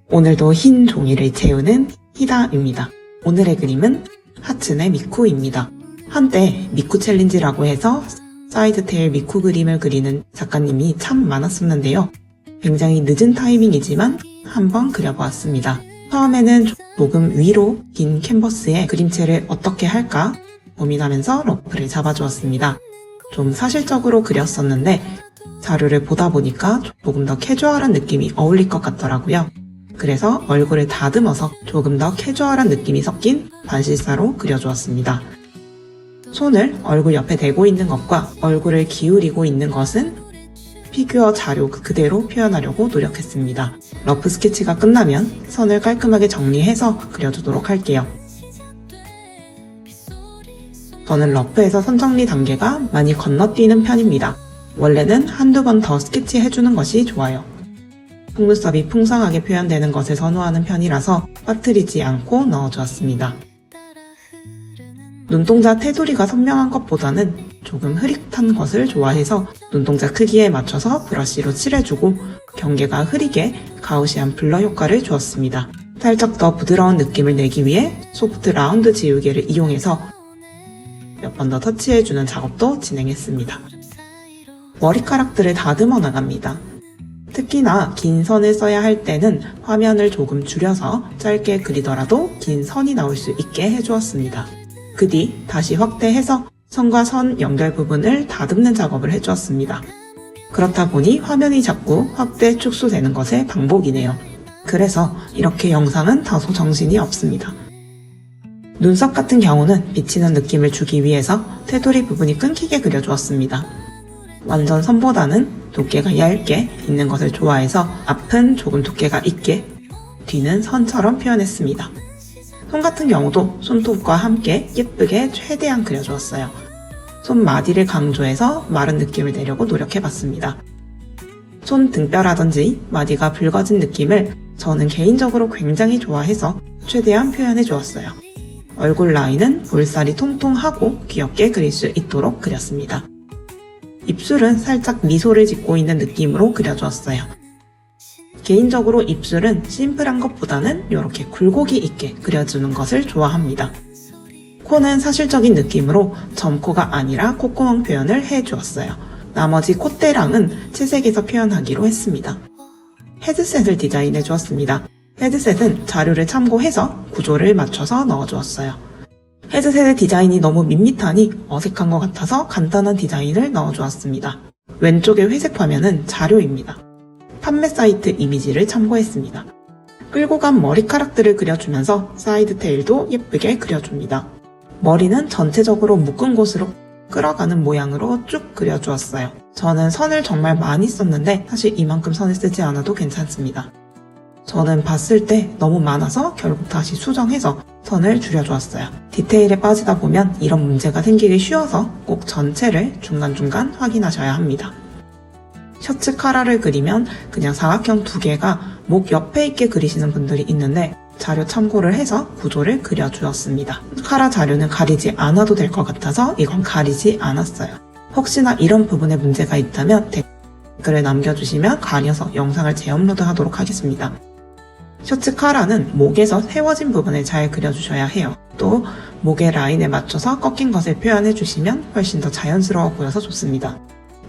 오늘도 흰 종이를 채우는 히다입니다. 오늘의 그림은 하츠네 미쿠입니다. 한때 미쿠 챌린지라고 해서 사이드 테일 미쿠 그림을 그리는 작가님이 참 많았었는데요. 굉장히 늦은 타이밍이지만 한번 그려보았습니다. 처음에는 조금 위로 긴 캔버스에 그림체를 어떻게 할까 고민하면서 러프를 잡아주었습니다. 좀 사실적으로 그렸었는데 자료를 보다 보니까 조금 더 캐주얼한 느낌이 어울릴 것 같더라고요. 그래서 얼굴을 다듬어서 조금 더 캐주얼한 느낌이 섞인 반실사로 그려주었습니다. 손을 얼굴 옆에 대고 있는 것과 얼굴을 기울이고 있는 것은 피규어 자료 그대로 표현하려고 노력했습니다. 러프 스케치가 끝나면 선을 깔끔하게 정리해서 그려주도록 할게요. 저는 러프에서 선 정리 단계가 많이 건너뛰는 편입니다. 원래는 한두 번 더 스케치해주는 것이 좋아요. 속눈썹이 풍성하게 표현되는 것을 선호하는 편이라서 빠뜨리지 않고 넣어주었습니다. 눈동자 테두리가 선명한 것보다는 조금 흐릿한 것을 좋아해서 눈동자 크기에 맞춰서 브러쉬로 칠해주고 경계가 흐리게 가우시안 블러 효과를 주었습니다. 살짝 더 부드러운 느낌을 내기 위해 소프트 라운드 지우개를 이용해서 몇 번 더 터치해주는 작업도 진행했습니다. 머리카락들을 다듬어 나갑니다. 특히나 긴 선을 써야 할 때는 화면을 조금 줄여서 짧게 그리더라도 긴 선이 나올 수 있게 해주었습니다. 그 뒤 다시 확대해서 선과 선 연결 부분을 다듬는 작업을 해주었습니다. 그렇다 보니 화면이 자꾸 확대 축소되는 것의 반복이네요. 그래서 이렇게 영상은 다소 정신이 없습니다. 눈썹 같은 경우는 비치는 느낌을 주기 위해서 테두리 부분이 끊기게 그려주었습니다. 완전 선보다는 두께가 얇게 있는 것을 좋아해서 앞은 조금 두께가 있게, 뒤는 선처럼 표현했습니다. 손 같은 경우도 손톱과 함께 예쁘게 최대한 그려주었어요. 손마디를 강조해서 마른 느낌을 내려고 노력해봤습니다. 손 등뼈라든지 마디가 붉어진 느낌을 저는 개인적으로 굉장히 좋아해서 최대한 표현해주었어요. 얼굴 라인은 볼살이 통통하고 귀엽게 그릴 수 있도록 그렸습니다. 입술은 살짝 미소를 짓고 있는 느낌으로 그려주었어요. 개인적으로 입술은 심플한 것보다는 이렇게 굴곡이 있게 그려주는 것을 좋아합니다. 코는 사실적인 느낌으로 점코가 아니라 콧구멍 표현을 해주었어요. 나머지 콧대랑은 채색에서 표현하기로 했습니다. 헤드셋을 디자인해 주었습니다. 헤드셋은 자료를 참고해서 구조를 맞춰서 넣어주었어요. 헤드셋의 디자인이 너무 밋밋하니 어색한 것 같아서 간단한 디자인을 넣어주었습니다. 왼쪽의 회색 화면은 자료입니다. 판매 사이트 이미지를 참고했습니다. 끌고 간 머리카락들을 그려주면서 사이드 테일도 예쁘게 그려줍니다. 머리는 전체적으로 묶은 곳으로 끌어가는 모양으로 쭉 그려주었어요. 저는 선을 정말 많이 썼는데 사실 이만큼 선을 쓰지 않아도 괜찮습니다. 저는 봤을 때 너무 많아서 결국 다시 수정해서 선을 줄여주었어요. 디테일에 빠지다 보면 이런 문제가 생기기 쉬워서 꼭 전체를 중간중간 확인하셔야 합니다. 셔츠 카라를 그리면 그냥 사각형 두 개가 목 옆에 있게 그리시는 분들이 있는데 자료 참고를 해서 구조를 그려주었습니다. 카라 자료는 가리지 않아도 될 것 같아서 이건 가리지 않았어요. 혹시나 이런 부분에 문제가 있다면 댓글을 남겨주시면 가려서 영상을 재업로드 하도록 하겠습니다. 셔츠 카라는 목에서 세워진 부분을 잘 그려주셔야 해요. 또 목의 라인에 맞춰서 꺾인 것을 표현해주시면 훨씬 더 자연스러워 보여서 좋습니다.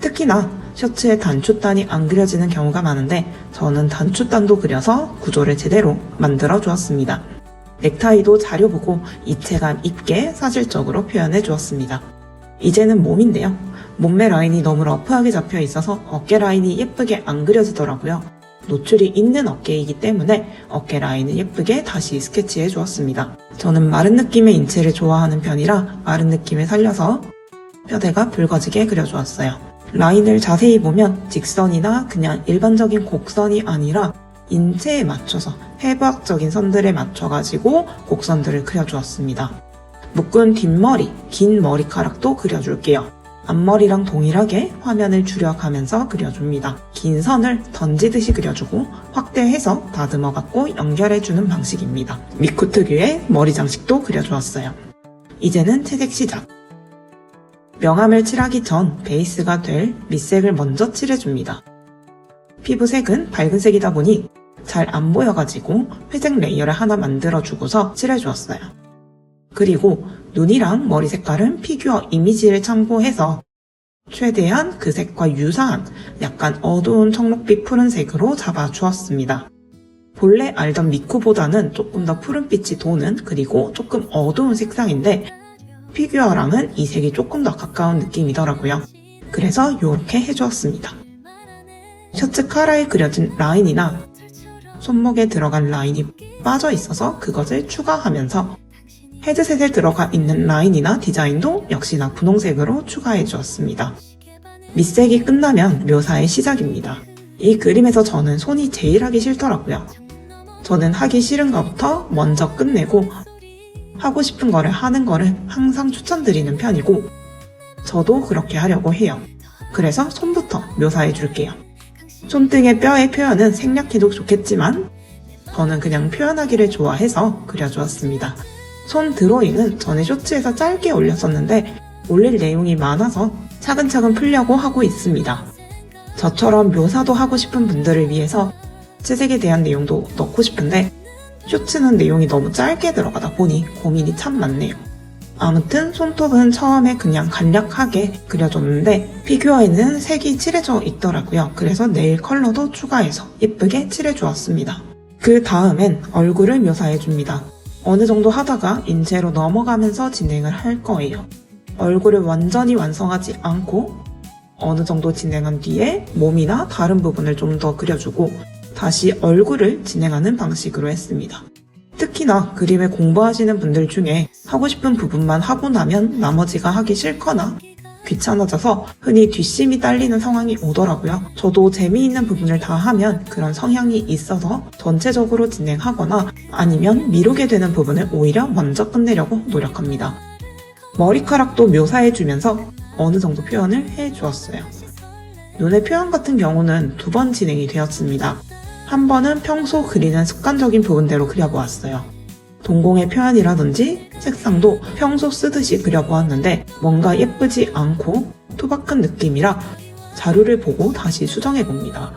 특히나 셔츠에 단추단이 안 그려지는 경우가 많은데 저는 단추단도 그려서 구조를 제대로 만들어 주었습니다. 넥타이도 자료 보고 입체감 있게 사실적으로 표현해 주었습니다. 이제는 몸인데요. 몸매 라인이 너무 러프하게 잡혀 있어서 어깨 라인이 예쁘게 안 그려지더라고요. 노출이 있는 어깨이기 때문에 어깨 라인을 예쁘게 다시 스케치해 주었습니다. 저는 마른 느낌의 인체를 좋아하는 편이라 마른 느낌을 살려서 뼈대가 붉어지게 그려주었어요. 라인을 자세히 보면 직선이나 그냥 일반적인 곡선이 아니라 인체에 맞춰서 해부학적인 선들에 맞춰가지고 곡선들을 그려주었습니다. 묶은 뒷머리, 긴 머리카락도 그려줄게요. 앞머리랑 동일하게 화면을 줄여가면서 그려줍니다. 긴 선을 던지듯이 그려주고 확대해서 다듬어갖고 연결해주는 방식입니다. 미쿠 특유의 머리 장식도 그려주었어요. 이제는 채색 시작. 명암을 칠하기 전 베이스가 될 밑색을 먼저 칠해줍니다. 피부색은 밝은 색이다 보니 잘 안 보여가지고 회색 레이어를 하나 만들어주고서 칠해주었어요. 그리고 눈이랑 머리 색깔은 피규어 이미지를 참고해서 최대한 그 색과 유사한 약간 어두운 청록빛 푸른색으로 잡아주었습니다. 본래 알던 미쿠보다는 조금 더 푸른빛이 도는 그리고 조금 어두운 색상인데 피규어랑은 이 색이 조금 더 가까운 느낌이더라고요. 그래서 이렇게 해주었습니다. 셔츠 카라에 그려진 라인이나 손목에 들어간 라인이 빠져 있어서 그것을 추가하면서 헤드셋에 들어가 있는 라인이나 디자인도 역시나 분홍색으로 추가해 주었습니다. 밑색이 끝나면 묘사의 시작입니다. 이 그림에서 저는 손이 제일 하기 싫더라고요. 저는 하기 싫은 것부터 먼저 끝내고 하고 싶은 거를 하는 거를 항상 추천드리는 편이고 저도 그렇게 하려고 해요. 그래서 손부터 묘사해 줄게요. 손등의 뼈의 표현은 생략해도 좋겠지만 저는 그냥 표현하기를 좋아해서 그려주었습니다. 손 드로잉은 전에 쇼츠에서 짧게 올렸었는데 올릴 내용이 많아서 차근차근 풀려고 하고 있습니다. 저처럼 묘사도 하고 싶은 분들을 위해서 채색에 대한 내용도 넣고 싶은데 쇼츠는 내용이 너무 짧게 들어가다 보니 고민이 참 많네요. 아무튼 손톱은 처음에 그냥 간략하게 그려줬는데 피규어에는 색이 칠해져 있더라고요. 그래서 네일 컬러도 추가해서 예쁘게 칠해주었습니다. 그 다음엔 얼굴을 묘사해줍니다. 어느 정도 하다가 인체로 넘어가면서 진행을 할 거예요. 얼굴을 완전히 완성하지 않고 어느 정도 진행한 뒤에 몸이나 다른 부분을 좀 더 그려주고 다시 얼굴을 진행하는 방식으로 했습니다. 특히나 그림을 공부하시는 분들 중에 하고 싶은 부분만 하고 나면 나머지가 하기 싫거나 귀찮아져서 흔히 뒷심이 딸리는 상황이 오더라고요. 저도 재미있는 부분을 다 하면 그런 성향이 있어서 전체적으로 진행하거나 아니면 미루게 되는 부분을 오히려 먼저 끝내려고 노력합니다. 머리카락도 묘사해주면서 어느 정도 표현을 해주었어요. 눈의 표현 같은 경우는 2번 진행이 되었습니다. 한 번은 평소 그리는 습관적인 부분대로 그려보았어요. 동공의 표현이라든지 색상도 평소 쓰듯이 그려보았는데 뭔가 예쁘지 않고 투박한 느낌이라 자료를 보고 다시 수정해봅니다.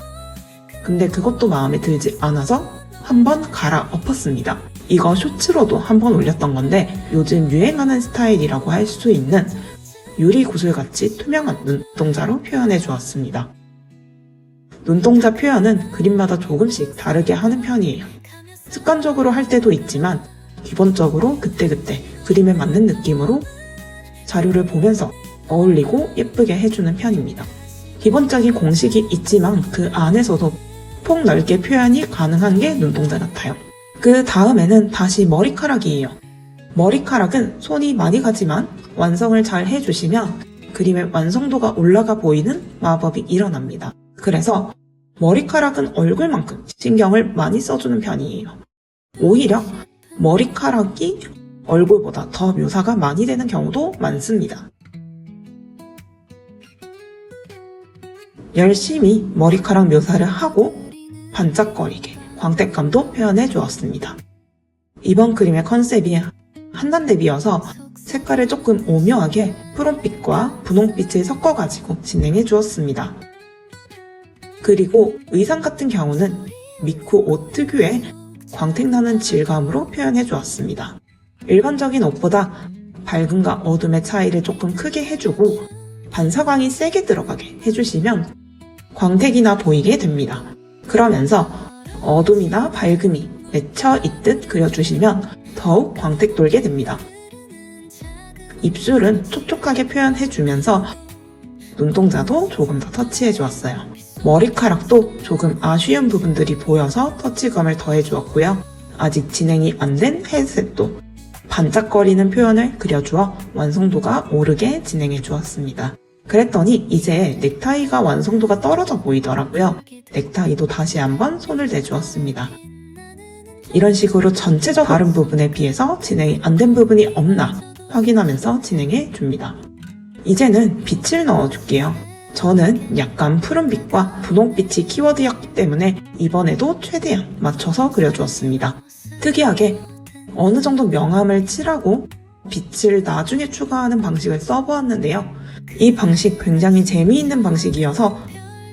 근데 그것도 마음에 들지 않아서 한번 갈아엎었습니다. 이거 쇼츠로도 한번 올렸던 건데 요즘 유행하는 스타일이라고 할 수 있는 유리 구슬같이 투명한 눈동자로 표현해 주었습니다. 눈동자 표현은 그림마다 조금씩 다르게 하는 편이에요. 습관적으로 할 때도 있지만 기본적으로 그때그때 그림에 맞는 느낌으로 자료를 보면서 어울리고 예쁘게 해주는 편입니다. 기본적인 공식이 있지만 그 안에서도 폭넓게 표현이 가능한 게 눈동자 같아요. 그 다음에는 다시 머리카락이에요. 머리카락은 손이 많이 가지만 완성을 잘 해주시면 그림의 완성도가 올라가 보이는 마법이 일어납니다. 그래서 머리카락은 얼굴만큼 신경을 많이 써주는 편이에요. 오히려 머리카락이 얼굴보다 더 묘사가 많이 되는 경우도 많습니다. 열심히 머리카락 묘사를 하고 반짝거리게 광택감도 표현해 주었습니다. 이번 그림의 컨셉이 한단대비여서 색깔을 조금 오묘하게 푸른빛과 분홍빛을 섞어가지고 진행해 주었습니다. 그리고 의상 같은 경우는 미쿠 옷 특유의 광택나는 질감으로 표현해 주었습니다. 일반적인 옷보다 밝음과 어둠의 차이를 조금 크게 해주고 반사광이 세게 들어가게 해주시면 광택이나 보이게 됩니다. 그러면서 어둠이나 밝음이 맺혀 있듯 그려주시면 더욱 광택 돌게 됩니다. 입술은 촉촉하게 표현해주면서 눈동자도 조금 더 터치해 주었어요. 머리카락도 조금 아쉬운 부분들이 보여서 터치감을 더해 주었고요. 아직 진행이 안 된 헤드셋도 반짝거리는 표현을 그려주어 완성도가 오르게 진행해 주었습니다. 그랬더니 이제 넥타이가 완성도가 떨어져 보이더라고요. 넥타이도 다시 한번 손을 대주었습니다. 이런 식으로 전체적 다른 부분에 비해서 진행이 안 된 부분이 없나 확인하면서 진행해 줍니다. 이제는 빛을 넣어줄게요. 저는 약간 푸른빛과 분홍빛이 키워드였기 때문에 이번에도 최대한 맞춰서 그려주었습니다. 특이하게 어느 정도 명암을 칠하고 빛을 나중에 추가하는 방식을 써보았는데요. 이 방식 굉장히 재미있는 방식이어서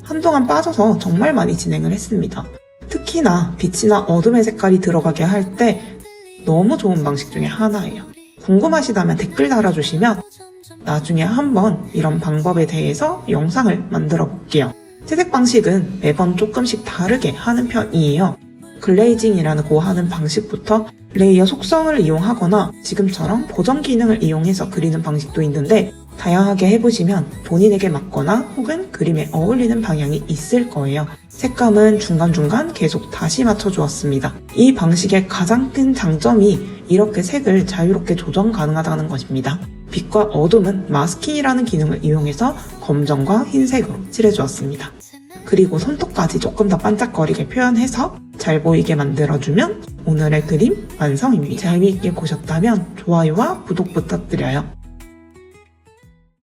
한동안 빠져서 정말 많이 진행을 했습니다. 특히 특히나 빛이나 어둠의 색깔이 들어가게 할 때 너무 좋은 방식 중에 하나예요. 궁금하시다면 댓글 달아주시면 나중에 한번 이런 방법에 대해서 영상을 만들어 볼게요. 채색 방식은 매번 조금씩 다르게 하는 편이에요. 글레이징이라고 하는 방식부터 레이어 속성을 이용하거나 지금처럼 보정 기능을 이용해서 그리는 방식도 있는데 다양하게 해보시면 본인에게 맞거나 혹은 그림에 어울리는 방향이 있을 거예요. 색감은 중간중간 계속 다시 맞춰주었습니다. 이 방식의 가장 큰 장점이 이렇게 색을 자유롭게 조정 가능하다는 것입니다. 빛과 어둠은 마스킹이라는 기능을 이용해서 검정과 흰색으로 칠해주었습니다. 그리고 손톱까지 조금 더 반짝거리게 표현해서 잘 보이게 만들어주면 오늘의 그림 완성입니다. 재미있게 보셨다면 좋아요와 구독 부탁드려요.